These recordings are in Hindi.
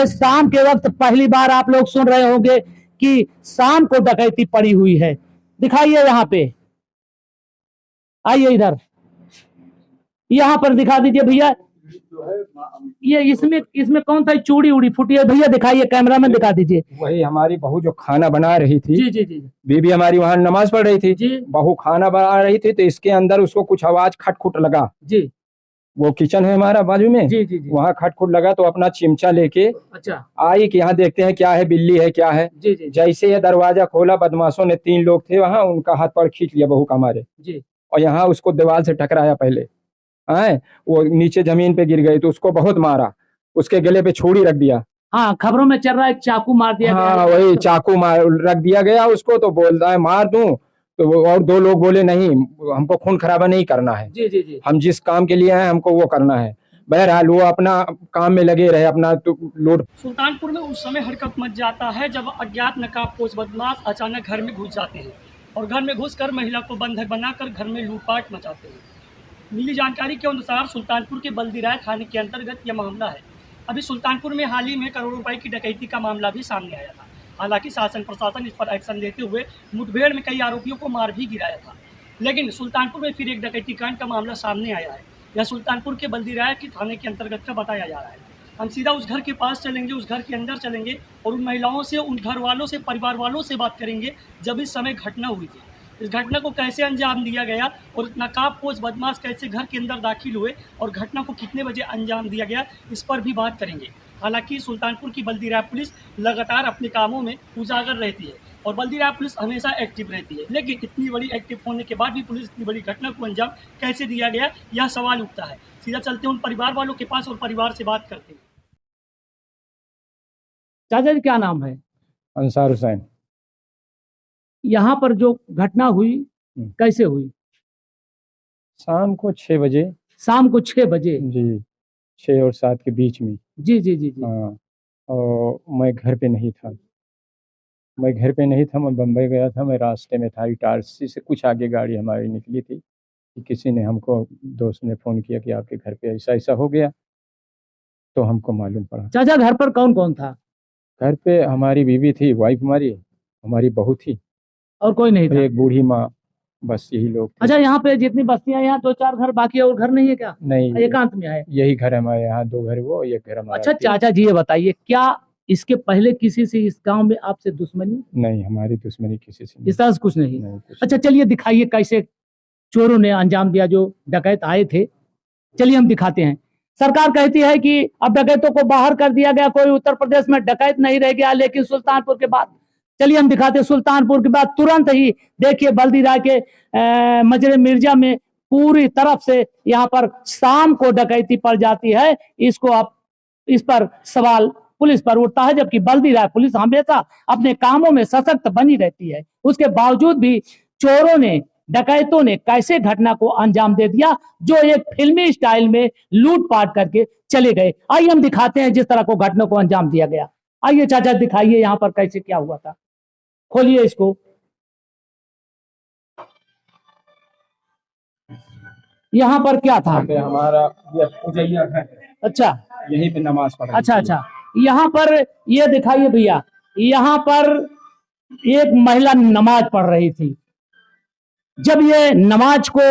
शाम के वक्त पहली बार आप लोग सुन रहे होंगे कि शाम को डकैती पड़ी हुई है। दिखाइए यहाँ पे, आइए इधर, यहाँ पर दिखा दीजिए भैया। ये इसमें कौन सा चूड़ी उड़ी फूटी है भैया? दिखाइए, कैमरा में दिखा दीजिए। वही हमारी बहू जो खाना बना रही थी। जी जी जी। बीबी हमारी वहाँ नमाज पढ़ रही थी जी। बहू खाना बना रही थी, तो इसके अंदर उसको कुछ आवाज खटखुट लगा। जी। वो किचन है हमारा बाजू में। जी जी जी। वहाँ खटखुट लगा तो अपना चिमचा लेके अच्छा आई कि यहाँ देखते हैं क्या है, बिल्ली है क्या है। जी जी। जैसे ये दरवाजा खोला, बदमाशों ने 3 लोग थे वहाँ, उनका हाथ पैर खींच लिया बहू का हमारे जी। और यहाँ उसको दीवार से टकराया पहले। आए वो नीचे जमीन पे गिर गई तो उसको बहुत मारा, उसके गले पे छुरी रख दिया। हाँ, खबरों में चल रहा है चाकू मार दिया गया। हाँ वही चाकू मार रख दिया गया उसको, तो बोल रहा है मार दूं, तो वो और 2 लोग बोले नहीं, हमको खून खराबा नहीं करना है। जी जी जी। हम जिस काम के लिए आए हमको वो करना है। बहरहाल वो अपना काम में लगे रहे, अपना लूट। सुल्तानपुर में उस समय हरकत मच जाता है जब अज्ञात नकाबपोश बदमाश अचानक घर में घुस जाते हैं और घर में घुसकर महिला को बंधक बनाकर घर में लूटपाट मचाते हैं। मिली जानकारी के अनुसार सुल्तानपुर के बल्दीराय थाने के अंतर्गत यह मामला है। अभी सुल्तानपुर में हाल ही में करोड़ों रुपए की डकैती का मामला भी सामने आया था। हालांकि शासन प्रशासन इस पर एक्शन लेते हुए मुठभेड़ में कई आरोपियों को मार भी गिराया था, लेकिन सुल्तानपुर में फिर एक डकैती कांड का मामला सामने आया है। यह सुल्तानपुर के बल्दीराय की थाने के अंतर्गत का बताया जा रहा है। हम सीधा उस घर के पास चलेंगे, उस घर के अंदर चलेंगे और उन महिलाओं से, उन घर वालों से, परिवार वालों से बात करेंगे जब इस समय घटना हुई थी। इस घटना को कैसे अंजाम दिया गया और नकाबपोश बदमाश कैसे घर के अंदर दाखिल हुए और घटना को कितने बजे अंजाम दिया गया, इस पर भी बात करेंगे। हालांकि सुल्तानपुर की बल्दीराय पुलिस लगातार अपने कामों में उजागर रहती है और बल्दीराय पुलिस हमेशा एक्टिव रहती है, लेकिन इतनी बड़ी एक्टिव होने के बाद भी पुलिस इतनी बड़ी घटना को अंजाम कैसे दिया गया, यह सवाल उठता है। सीधा चलते हैं उन परिवार वालों के पास और परिवार से बात करते हैं। चाचा जी क्या नाम है? अंसार हुसैन। यहाँ पर जो घटना हुई कैसे हुई? शाम को 6 बजे। शाम को 6 बजे? जी, 6 और 7 के बीच में। जी जी जी जी। हाँ, और मैं घर पे नहीं था। मैं बम्बई गया था। मैं रास्ते में था, इटारसी से कुछ आगे गाड़ी हमारी निकली थी कि किसी ने हमको, दोस्त ने फ़ोन किया कि आपके घर पे ऐसा ऐसा हो गया, तो हमको मालूम पड़ा। चाचा घर पर कौन कौन था? घर पे हमारी बीवी थी, वाइफ हमारी बहू थी और कोई नहीं और था? एक बूढ़ी माँ, बस यही लोग थे। अच्छा, यहाँ पे जितनी बस्तियां, यहाँ 2-4 घर बाकी और घर नहीं है क्या? नहीं, एकांत में है? यही घर हमारे यहाँ, 2 घर वो, एक घर हमारा। अच्छा चाचा जी ये बताइए, क्या इसके पहले किसी से इस गांव में आपसे दुश्मनी? नहीं, हमारी दुश्मनी किसी से नहीं। इस तरह से कुछ नहीं? कुछ। अच्छा चलिए दिखाइए कैसे चोरों ने अंजाम दिया, जो डकैत आए थे। चलिए हम दिखाते हैं। सरकार कहती है कि अब डकैतों को बाहर कर दिया गया, कोई उत्तर प्रदेश में डकैत नहीं रह गया, लेकिन सुल्तानपुर के बाद, चलिए हम दिखाते हैं, सुल्तानपुर के बाद तुरंत ही देखिए बल्दीराय के मजरे मिर्जा में पूरी तरफ से यहाँ पर शाम को डकैती पड़ जाती है। इसको आप, इस पर सवाल पुलिस पर उठता है, जबकि बल्दीराय पुलिस हमेशा अपने कामों में सशक्त बनी रहती है। उसके बावजूद भी चोरों ने, डकैतों ने कैसे घटना को अंजाम दे दिया, जो एक फिल्मी स्टाइल में लूटपाट करके चले गए। आइए हम दिखाते हैं जिस तरह को घटना को अंजाम दिया गया। आइए चाचा दिखाइए यहाँ पर कैसे क्या हुआ था। खोलिए इसको। यहाँ पर क्या था? हमारा ये पूजैया घर है। अच्छा, यहीं पे नमाज पढ़। अच्छा अच्छा, यहाँ पर ये दिखाइए भैया, यहाँ पर एक महिला नमाज पढ़ रही थी। जब ये नमाज को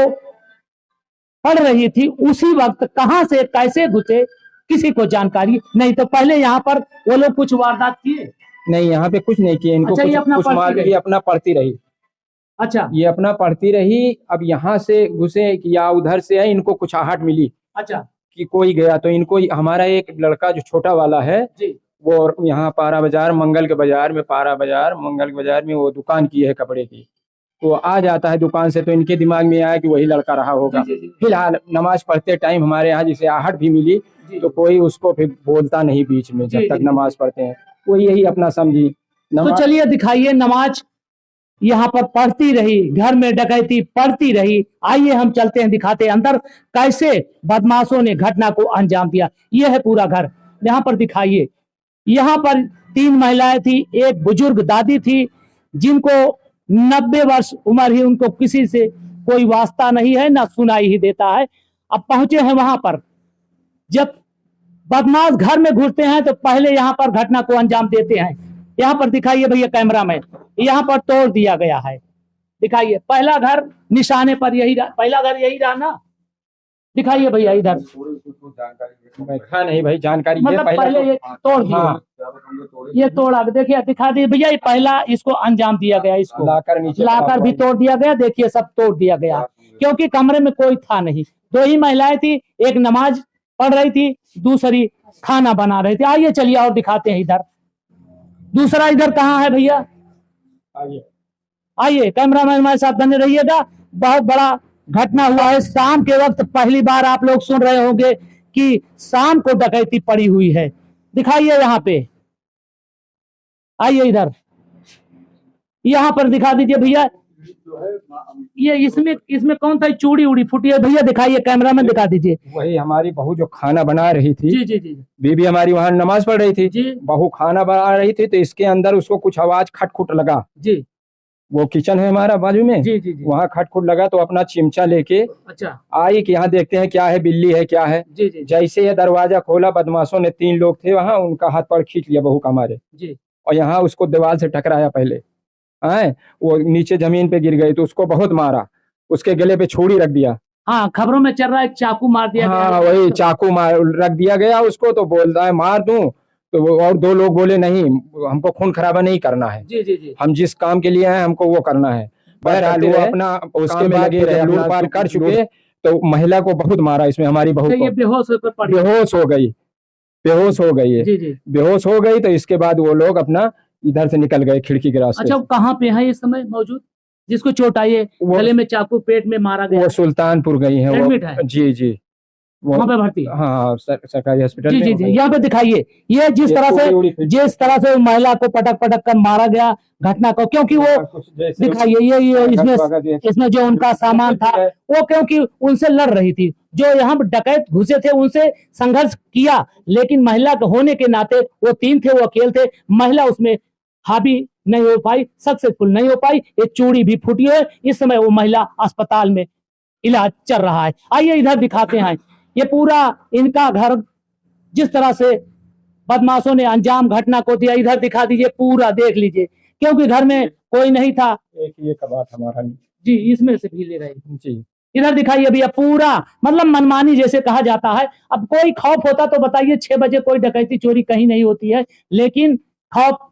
पढ़ रही थी उसी वक्त कहां से कैसे घुसे किसी को जानकारी नहीं। तो पहले यहाँ पर वो लोग कुछ वारदात किए? नहीं, यहाँ पे कुछ नहीं किए। इनको अच्छा, ये अपना पढ़ती रही। अच्छा, ये अपना पढ़ती रही। अब यहाँ से घुसे या उधर से है, इनको कुछ आहट मिली। अच्छा, कि कोई गया, तो इनको, हमारा एक लड़का जो छोटा वाला है जी, वो यहाँ पारा बाजार, मंगल के बाजार में, पारा बाजार मंगल के बाजार में वो दुकान की है कपड़े की, तो आ जाता है दुकान से, तो इनके दिमाग में आया कि वही लड़का रहा होगा। फिलहाल नमाज पढ़ते टाइम हमारे यहाँ जिसे आहट भी मिली तो कोई उसको फिर बोलता नहीं बीच में, जब तक नमाज पढ़ते हैं, वो यही अपना समझी। तो चलिए दिखाइए, नमाज यहाँ पर पढ़ती रही, घर में डकैती पढ़ती रही। आइए हम चलते हैं, दिखाते हैं अंदर कैसे बदमाशों ने घटना को अंजाम दिया। यह है पूरा घर, यहाँ पर दिखाइए। यहाँ पर 3 महिलाएं थी, एक बुजुर्ग दादी थी जिनको 90 वर्ष उम्र ही, उनको किसी से कोई वास्ता नहीं है, ना सुनाई ही देता है। अब पहुंचे हैं वहां पर, जब बदमाश घर में घुसते हैं तो पहले यहाँ पर घटना को अंजाम देते हैं। यहाँ पर दिखाइए भैया कैमरा में, यहाँ पर तोड़ दिया गया है। दिखाइए पहला घर निशाने पर यही रहा, पहला घर यही रहा ना। दिखाइए भैया इधर, था नहीं भाई जानकारी, मतलब पहले ये तोड़ दिया। हाँ। ये तोड़ा, देखिए दिखा दिए भैया, ये पहला इसको अंजाम दिया गया, इसको लाकर नीचे लाकर भी तोड़ दिया गया। देखिए सब तोड़ दिया गया, क्योंकि कमरे में कोई था नहीं। दो ही महिलाएं थी, एक नमाज पढ़ रही थी, दूसरी खाना बना रही थी। आइए चलिए और दिखाते हैं इधर। दूसरा इधर कहाँ है भैया, आइए कैमरामैन हमारे साथ बने रहिएगा। बहुत बड़ा घटना हुआ है शाम के वक्त। पहली बार आप लोग सुन रहे होंगे कि शाम को डकैती पड़ी हुई है। दिखाइए यहाँ पे, आइए इधर, यहाँ पर दिखा दीजिए भैया। ये इसमें कौन सा चूड़ी उड़ी फूटी है भैया, दिखाइए कैमरा में दिखा दीजिए। वही हमारी बहू जो खाना बना रही थी, जी जी जी बीबी हमारी वहाँ नमाज पढ़ रही थी जी बहू खाना बना रही थी, तो इसके अंदर उसको कुछ आवाज खटखुट लगा। जी वो किचन है हमारा बाजू में, जी जी जी। वहाँ खटखुट लगा तो अपना चिमचा लेके अच्छा, आई कि यहाँ देखते हैं क्या है, बिल्ली है क्या है। जी जी जैसे ये दरवाजा खोला, बदमाशों ने 3 लोग थे वहाँ, उनका हाथ पैर खींच लिया बहू का मारे, जी। और यहाँ उसको दीवार से टकराया पहले, है वो नीचे जमीन पे गिर गई तो उसको बहुत मारा, उसके गले पे छुरी रख दिया। हाँ, खबरों में चल रहा है चाकू मार दिया गया। हाँ वही चाकू मार रख दिया गया उसको, तो बोल रहा है मार दूं, तो वो और 2 लोग बोले नहीं हमको खून खराबा नहीं करना है, जी जी जी। हम जिस काम के लिए आए हमको वो करना है। बहरहाल वो अपना उसके बाद लूटपाट कर चुके, तो महिला को बहुत मारा इसमें, हमारी बहू तो ये को बेहोश होकर पड़ी। बेहोश हो गई, बेहोश हो गई है, जी जी। बेहोश हो गई। तो इसके बाद वो लोग अपना इधर से निकल गए खिड़की के रास्ते। अच्छा, वो कहाँ पे है इस समय मौजूद, जिसको चोट आई है, वो- गले में चाकू, पेट में मारा गया? वो सुल्तानपुर गई है, एडमिट है? जी जी, वो वहाँ पे भर्ती है? हाँ सरकारी हॉस्पिटल जी में जी हो जी। गई। यहाँ पे दिखाइए, ये जिस तरह से महिला को पटक पटक कर मारा गया घटना को, क्योंकि वो दिखाइए ये इसमें जो उनका सामान था, वो क्योंकि उनसे लड़ रही थी, जो यहाँ पे डकैत घुसे थे उनसे संघर्ष किया, लेकिन महिला के होने के नाते वो 3 थे, वो अकेले थे, महिला उसमें हावी नहीं हो पाई, सक्सेसफुल नहीं हो पाई। एक चूड़ी भी फूटी है, इस समय वो महिला अस्पताल में इलाज चल रहा है। आइए इधर दिखाते हैं, ये पूरा इनका घर जिस तरह से बदमाशों ने अंजाम घटना को दिया, इधर दिखा दीजिए, पूरा देख लीजिए, क्योंकि घर में कोई नहीं था। एक ये कबाट हमारा जी, इसमें से भी ले रहे हैं। जी। इधर दिखाइए भैया, पूरा मतलब मनमानी जैसे कहा जाता है। अब कोई खौफ होता तो बताइए, 6 बजे कोई डकैती चोरी कहीं नहीं होती है, लेकिन खौफ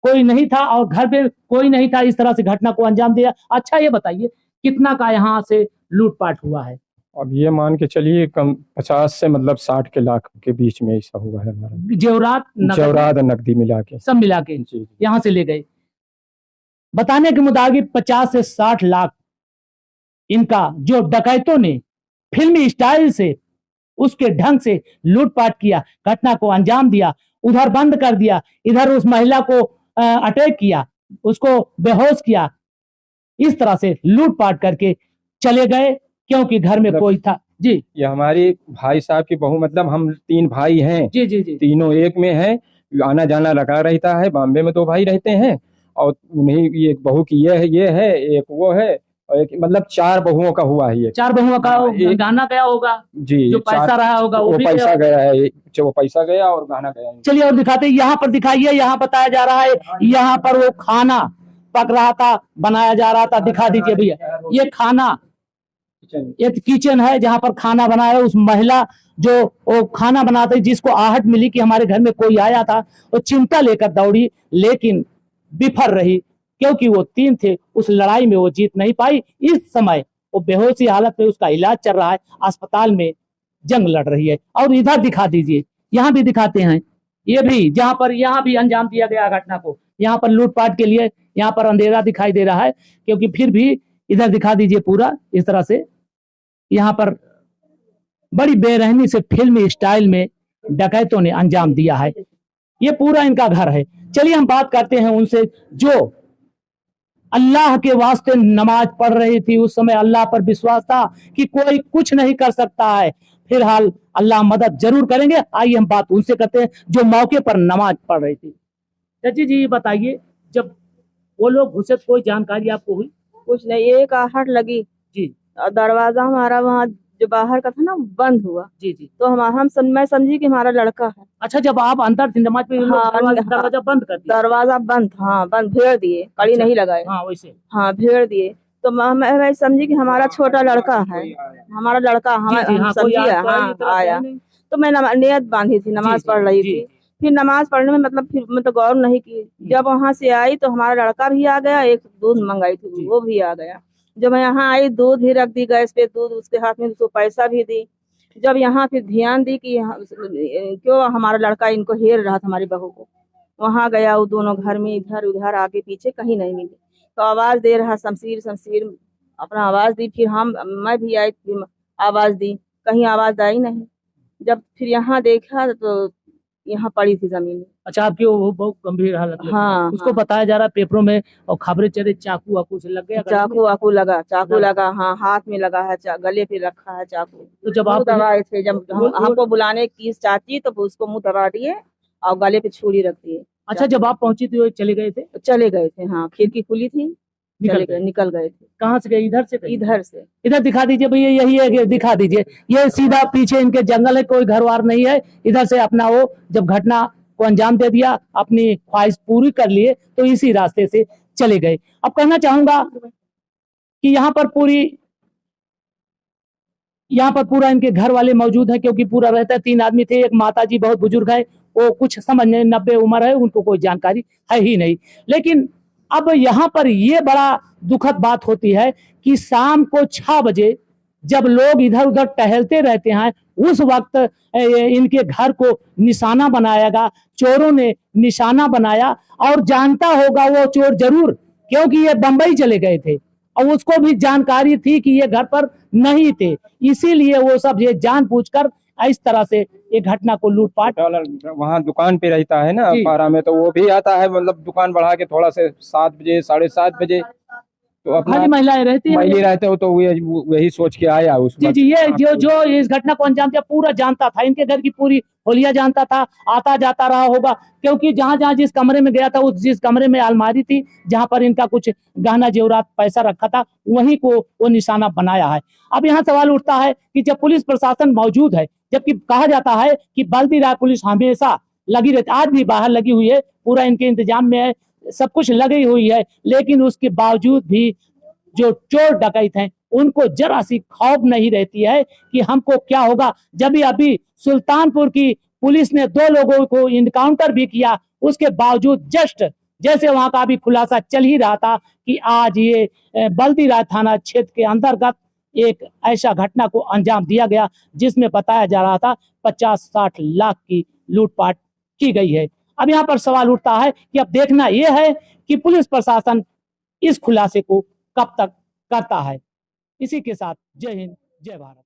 कोई नहीं था और घर पे कोई नहीं था, इस तरह से घटना को अंजाम दिया। अच्छा ये बताइए कितना का यहाँ से लूटपाट हुआ है? अब ये मान के चलिए कम 50 से मतलब 60 के लाख के बीच में ऐसा हुआ है हमारा, जेवरात जेवरात नकदी मिला के सब मिला के जी। यहाँ से ले गए। बताने के मुताबिक 50 से 60 लाख इनका जो डकैतों ने फिल्मी स्टाइल से, उसके ढंग से लूटपाट किया, घटना को अंजाम दिया, उधर बंद कर दिया, इधर उस महिला को अटैक किया, उसको बेहोश किया, इस तरह से लूटपाट करके चले गए, क्योंकि घर में कोई था। जी, ये हमारी भाई साहब की बहू, मतलब हम 3 भाई हैं, जी जी जी। तीनों एक में हैं, आना जाना लगा रहता है। बॉम्बे में 2 भाई रहते हैं, और उन्हीं ये बहू की ये है, एक वो है, और एक मतलब 4 बहुओं का हुआ है ये। 4 बहुओं का गाना गया होगा जी, जो पैसा रहा होगा वो भी पैसा गया है, वो पैसा गया और गाना गया है। चलिए और दिखाते हैं, यहाँ पर दिखाइए, यहाँ बताया जा रहा है, यहाँ पर वो खाना पक रहा था, बनाया जा रहा था। दिखा दीजिए भैया, ये खाना, ये किचन है जहाँ पर खाना बनाया। उस महिला जो वो खाना बनाते, जिसको आहट मिली कि हमारे घर में कोई आया था, वो चिमटा लेकर दौड़ी, लेकिन विफल रही, क्योंकि वो 3 थे, उस लड़ाई में वो जीत नहीं पाई। इस समय वो बेहोशी हालत में, उसका इलाज चल रहा है, अस्पताल में जंग लड़ रही है। और इधर दिखा दीजिए, यहाँ भी दिखाते हैं, ये भी जहाँ पर यहाँ भी अंजाम दिया गया घटना को, यहाँ पर लूटपाट के लिए, यहाँ पर अंधेरा दिखाई दे रहा है, क्योंकि फिर भी इधर दिखा दीजिए पूरा इस तरह से, यहाँ पर बड़ी बेरहमी से फिल्मी स्टाइल में डकैतों ने अंजाम दिया है। ये पूरा इनका घर है। चलिए हम बात करते हैं उनसे, जो अल्लाह के वास्ते नमाज पढ़ रही थी, उस समय अल्लाह पर विश्वास था कि कोई कुछ नहीं कर सकता है, फिलहाल अल्लाह मदद जरूर करेंगे। आइए हम बात उनसे करते हैं जो मौके पर नमाज पढ़ रही थी। चाची जी बताइए, जब वो लोग घुसे कोई जानकारी आपको हुई? कुछ नहीं, एक आहट लगी जी और दरवाजा हमारा वहाँ जो बाहर का था ना बंद हुआ, जी जी। तो मैं समझी कि हमारा लड़का है। अच्छा, जब आप अंदर थी नमाज में, हाँ, दरवाजा बंद कर दिया? दरवाजा बंद, हाँ बंद, भेड़ दिए, कड़ी अच्छा, नहीं लगाए। हाँ वैसे। हाँ भेड़ दिए, तो मैं समझी कि हमारा छोटा लड़का है, हमारा लड़का जी जी, हम हाँ, कोई समझी आज है, तो हाँ इस तरह से आया। है नहीं। तो मैं नियत बांधी थी, नमाज जी, पढ़ रही जी, थी। जी। फिर नमाज पढ़ने में मतलब फिर मैं तो गौर नहीं की। जब वहां से आई तो हमारा लड़का भी आ गया, एक दूध मंगाई थी जी। वो भी आ गया। जब मैं यहाँ आई, दूध भी रख दी गैस पे, दूध उसके हाथ में, उसको पैसा भी दी। जब यहाँ फिर ध्यान दी कि क्यों हमारा लड़का इनको हेर रहा था, हमारी बहू को, वहां गया, वो दोनों घर में इधर उधर आगे पीछे कहीं नहीं मिली। तो आवाज दे रहा, शमशीर शमशीर, अपना आवाज दी। फिर मैं भी आई, आवाज दी, कहीं आवाज आई नहीं। जब फिर यहाँ देखा तो यहाँ पड़ी थी जमीन में। अच्छा, आपकी वो बहुत गंभीर हालत लगी। हाँ, उसको हाँ। बताया जा रहा है पेपरों में, और खबरें चले चाकू वाकू से लग गया गले में? चाकू लगा, चाकू लगा। लगा, हाँ हाथ में लगा है, गले पे रखा है चाकू। तो जब मुंह आप दबाए थे, जब वो- हमको बुलाने की चाची, तो उसको मुंह दबा दिए और गले पे छुरी रख दिए। अच्छा, जब आप पहुंची थी वो चले गए थे? चले गए थे, हाँ खिड़की खुली थी, निकल गए थे। कहाँ से गए? इधर से गए? इधर से। इधर दिखा दीजिए भैया, यही है कि दिखा दीजिए, ये सीधा पीछे इनके जंगल है, कोई घर वार नहीं है। इधर से अपना वो जब घटना को अंजाम दे दिया, अपनी ख्वाहिश पूरी कर लिए, तो इसी रास्ते से चले गए। अब कहना चाहूंगा कि यहाँ पर पूरा इनके घर वाले मौजूद हैं, क्योंकि पूरा रहता है। 3 आदमी थे, एक माता जी बहुत बुजुर्ग है, वो कुछ समझ नहीं, 90 उम्र है, उनको कोई जानकारी है ही नहीं। लेकिन अब यहाँ पर ये बड़ा दुखद बात होती है कि शाम को 6 बजे जब लोग इधर उधर टहलते रहते हैं, उस वक्त इनके घर को निशाना बनाया, चोरों ने निशाना बनाया। और जानता होगा वो चोर जरूर, क्योंकि ये बंबई चले गए थे और उसको भी जानकारी थी कि ये घर पर नहीं थे, इसीलिए वो सब ये जानबूझकर इस तरह से एक घटना को लूटपाट। वहाँ दुकान पे रहता है ना जी। पारा में, तो वो भी आता है, मतलब दुकान बढ़ा के थोड़ा से 7 बजे 7:30 बजे, तो अपना खाली महिलाएं रहती हैं? महिला रहते हो, तो वही सोच के आया उस जी वक्त। जी, ये जो इस घटना को अंजाम दिया पूरा जानता था, इनके घर की पूरी होलिया जानता था, आता जाता रहा होगा, क्योंकि जहां जहां जिस कमरे में गया था, उस जिस कमरे में अलमारी थी जहां पर इनका कुछ गहना जेवरात पैसा रखा था, वहीं को वो निशाना बनाया है। अब यहाँ सवाल उठता है कि जब पुलिस प्रशासन मौजूद है, जबकि कहा जाता है कि बल्दी राय पुलिस हमेशा लगी रहती, आज भी बाहर लगी हुई है, पूरा इनके इंतजाम में है, सब कुछ लगी हुई है, लेकिन उसके बावजूद भी जो चोर डकैत हैं उनको जरा सी खौफ नहीं रहती है कि हमको क्या होगा। जब भी अभी सुल्तानपुर की पुलिस ने 2 लोगों को इनकाउंटर भी किया, उसके बावजूद जस्ट जैसे वहां का भी खुलासा चल ही रहा था कि आज ये बल्दी राय थाना क्षेत्र के अंतर्गत एक ऐसा घटना को अंजाम दिया गया जिसमें बताया जा रहा था 50-60 लाख की लूटपाट की गई है। अब यहाँ पर सवाल उठता है कि अब देखना यह है कि पुलिस प्रशासन इस खुलासे को कब तक करता है। इसी के साथ जय हिंद, जय भारत।